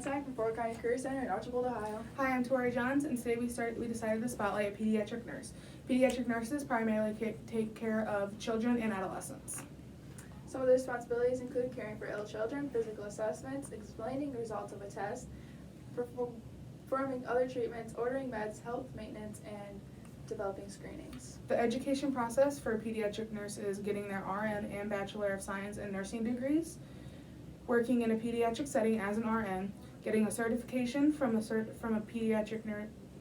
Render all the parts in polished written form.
Feinstein from Fort County Career Center in Archibald, Ohio. Hi, I'm Tori Johns, and today we decided to spotlight a pediatric nurse. Pediatric nurses primarily take care of children and adolescents. Some of the responsibilities include caring for ill children, physical assessments, explaining the results of a test, performing other treatments, ordering meds, health maintenance, and developing screenings. The education process for a pediatric nurse is getting their RN and Bachelor of Science in Nursing degrees, working in a pediatric setting as an RN, getting a certification from a pediatric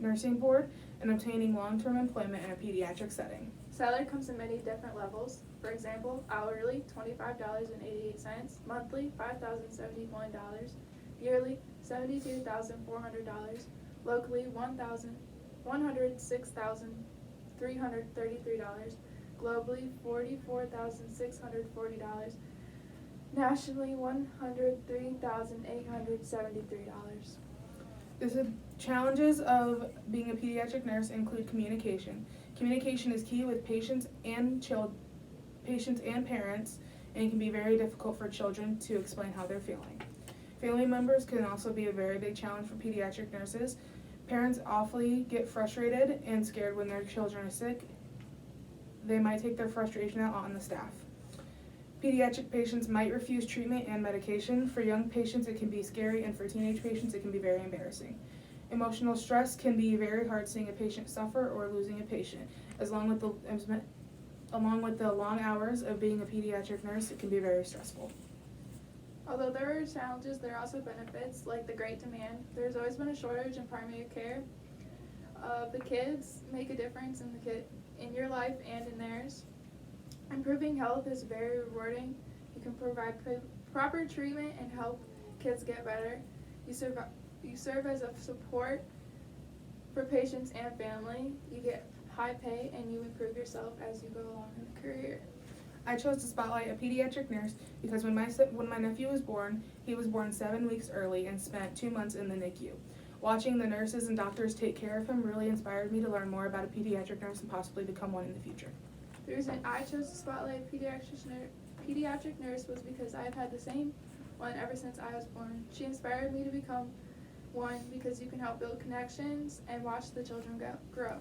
nursing board, and obtaining long-term employment in a pediatric setting. Salary comes in many different levels. For example, hourly, $25.88, monthly, $5,071, yearly, $72,400, locally, $106,333, globally, $44,640, nationally, $103,873. The challenges of being a pediatric nurse include communication. Communication is key with patients and parents, and it can be very difficult for children to explain how they're feeling. Family members can also be a very big challenge for pediatric nurses. Parents awfully get frustrated and scared when their children are sick. They might take their frustration out on the staff. Pediatric patients might refuse treatment and medication. For young patients, it can be scary, and for teenage patients, it can be very embarrassing. Emotional stress can be very hard seeing a patient suffer or losing a patient. Along with the long hours of being a pediatric nurse, it can be very stressful. Although there are challenges, there are also benefits, like the great demand. There's always been a shortage in primary care. The kids make a difference in your life and in theirs. Improving health is very rewarding. You can provide proper treatment and help kids get better. You serve as a support for patients and family. You get high pay and you improve yourself as you go along in the career. I chose to spotlight a pediatric nurse because when my nephew was born, he was born 7 weeks early and spent 2 months in the NICU. Watching the nurses and doctors take care of him really inspired me to learn more about a pediatric nurse and possibly become one in the future. The reason I chose to spotlight a pediatric nurse was because I've had the same one ever since I was born. She inspired me to become one because you can help build connections and watch the children grow.